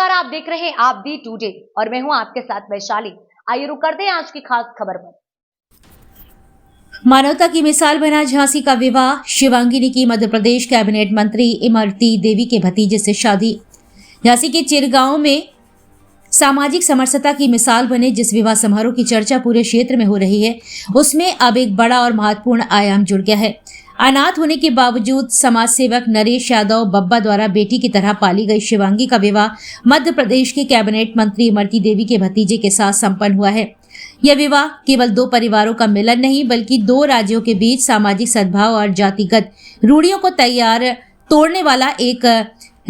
नमस्कार, आप देख रहे हैं आप दी टुडे और मैं हूं आपके साथ वैशाली। आइए रुक करते हैं आज की खास खबर पर। मानवता की मिसाल बना झांसी का विवाह, शिवांगी ने की मध्य प्रदेश कैबिनेट मंत्री इमरती देवी के भतीजे से शादी। झांसी के चिरगांव में सामाजिक समरसता की मिसाल बने जिस विवाह समारोह की चर्चा पूरे क्षेत्र में हो रही है, उसमें अब एक बड़ा और महत्वपूर्ण आयाम जुड़ गया है। अनाथ होने के बावजूद समाज सेवक नरेश यादव बब्बा द्वारा बेटी की तरह पाली गई शिवांगी का विवाह मध्य प्रदेश के कैबिनेट मंत्री इमरती देवी के भतीजे के साथ संपन्न हुआ है। यह विवाह केवल दो परिवारों का मिलन नहीं, बल्कि दो राज्यों के बीच सामाजिक सद्भाव और जातिगत रूढ़ियों को तोड़ने वाला एक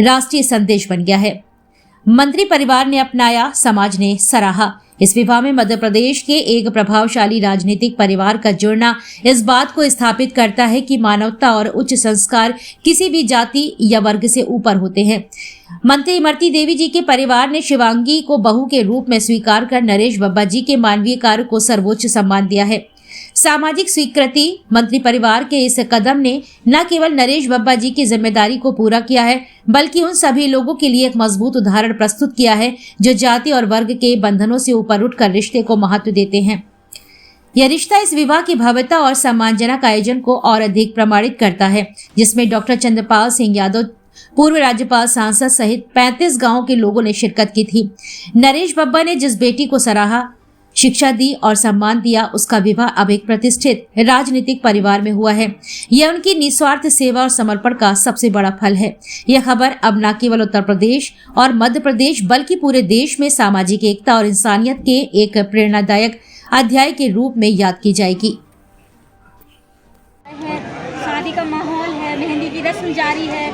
राष्ट्रीय संदेश बन गया है। मंत्री परिवार ने अपनाया, समाज ने सराहा। इस विवाह में मध्य प्रदेश के एक प्रभावशाली राजनीतिक परिवार का जुड़ना इस बात को स्थापित करता है कि मानवता और उच्च संस्कार किसी भी जाति या वर्ग से ऊपर होते हैं। मंत्री इमरती देवी जी के परिवार ने शिवांगी को बहू के रूप में स्वीकार कर नरेश बब्बा जी के मानवीय कार्य को सर्वोच्च सम्मान दिया है। सामाजिक स्वीकृति मंत्री परिवार के इस कदम ने न केवल नरेश बब्बा जी की जिम्मेदारी को पूरा किया है, बल्कि उन सभी लोगों के लिए एक मजबूत उदाहरण प्रस्तुत किया है जो जाति और वर्ग के बंधनों से ऊपर उठकर रिश्ते को महत्व देते हैं। यह रिश्ता इस विवाह की भव्यता और सम्मानजनक आयोजन को और अधिक प्रमाणित करता है, जिसमें डॉक्टर चंद्रपाल सिंह यादव, पूर्व राज्यपाल, सांसद सहित 35 गांवों के लोगों ने शिरकत की थी। नरेश बब्बा ने जिस बेटी को सराहा, शिक्षा दी और सम्मान दिया, उसका विवाह अब एक प्रतिष्ठित राजनीतिक परिवार में हुआ है। यह उनकी निस्वार्थ सेवा और समर्पण का सबसे बड़ा फल है। यह खबर अब न केवल उत्तर प्रदेश और मध्य प्रदेश बल्कि पूरे देश में सामाजिक एकता और इंसानियत के एक प्रेरणादायक अध्याय के रूप में याद की जाएगी। शादी का माहौल है, मेहंदी की रस्म जारी है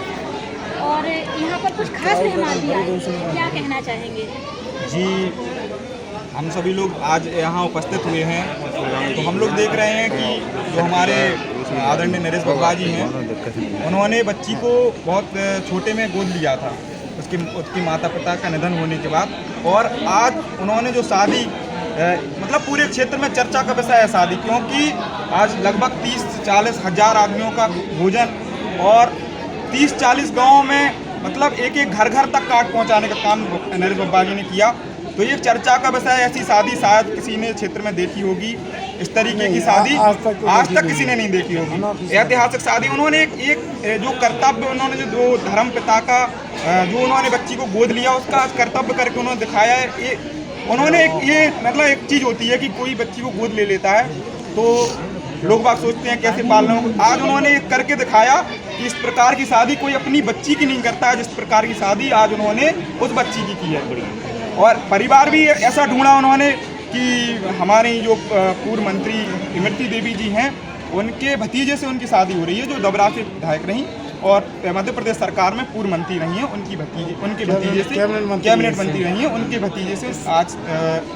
और यहाँ पर कुछ खास मेहमान भी आए, क्या कहना चाहेंगे? जी, हम सभी लोग आज यहाँ उपस्थित हुए हैं तो हम लोग देख रहे हैं कि जो हमारे आदरणीय नरेश बब्बा जी हैं, उन्होंने बच्ची को बहुत छोटे में गोद लिया था उसकी माता पिता का निधन होने के बाद, और आज उन्होंने जो शादी मतलब पूरे क्षेत्र में चर्चा का विषय है शादी, क्योंकि आज लगभग 30-40 हज़ार आदमियों का भोजन और 30-40 गाँव में मतलब एक घर तक कार्ड पहुँचाने का काम नरेश बब्बा जी ने किया। तो ये चर्चा का विषय, ऐसी शादी शायद किसी ने क्षेत्र में देखी होगी, इस तरीके की शादी आज तक किसी ने नहीं देखी होगी। ऐतिहासिक शादी उन्होंने एक जो कर्तव्य, उन्होंने जो धर्म पिता का जो उन्होंने बच्ची को गोद लिया, उसका कर्तव्य करके उन्होंने दिखाया है। उन्होंने ये मतलब एक चीज़ होती है कि कोई बच्ची को गोद ले लेता है तो लोग बात सोचते हैं कैसे पालना हो, आज उन्होंने करके दिखाया कि इस प्रकार की शादी कोई अपनी बच्ची की नहीं करता है, जिस प्रकार की शादी आज उन्होंने उस बच्ची की है। और परिवार भी ऐसा ढूंढा उन्होंने कि हमारी जो पूर्व मंत्री इमरती देवी जी हैं, उनके भतीजे से उनकी शादी हो रही है, जो डबरा से विधायक रहीं और मध्य प्रदेश सरकार में पूर्व मंत्री रही हैं। उनके भतीजे से कैबिनेट मंत्री रही हैं, उनके भतीजे से आज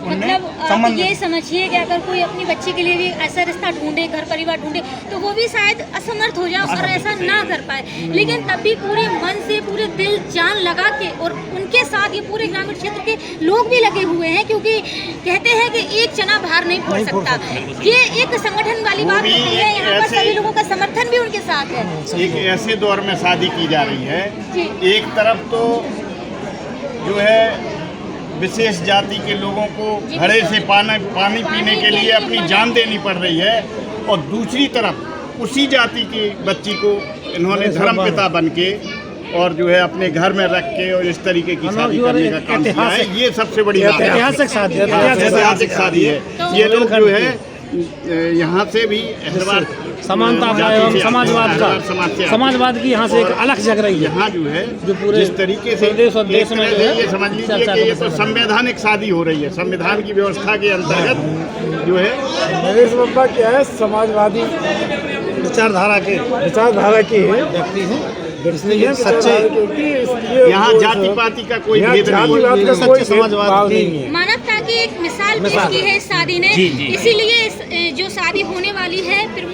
उनने मतलब ये समझिए कि अगर कोई अपनी बच्ची के लिए भी ऐसा रिश्ता ढूंढे, घर परिवार ढूंढे, तो वो भी शायद असमर्थ हो जाए और ऐसा ना कर पाए, लेकिन तब भी पूरे मन से, पूरे दिल जान लगा के, और उनके साथ ये पूरे ग्रामीण क्षेत्र के लोग भी लगे हुए हैं, क्योंकि कहते हैं कि एक चना बाहर नहीं फोड़ सकता। ये एक संगठन वाली बात होती है, यहाँ पर सभी लोगों का समर्थन भी उनके साथ है। एक ऐसे दौर में शादी की जा रही है, एक तरफ तो जो है विशेष जाति के लोगों को घड़े से पानी पीने के लिए अपनी जान देनी पड़ रही है, और दूसरी तरफ उसी जाति की बच्ची को इन्होंने धर्म पिता बन के और जो है अपने घर में रख के और इस तरीके की शादी करने का काम किया है। ये सबसे बड़ी ऐतिहासिक शादी है। ये लोग जो है यहाँ से भी समानता एवं समाजवाद की यहाँ से एक अलग जग रही है। यहाँ जो है जो पूरे जिस तरीके से देश और देश में ये समझ लीजिए कि ये तो संवैधानिक शादी हो रही है, संविधान की व्यवस्था के अंतर्गत जो है। नरेश बब्बा क्या है, समाजवादी विचारधारा के व्यक्ति हैं, इसलिए सच्चे यहाँ जाति पाति का कोई भेद नहीं है, सच्चे समाजवाद नहीं है। मानवता की एक मिसाल पेश की है इस शादी ने, इसीलिए जो शादी होने वाली है फिर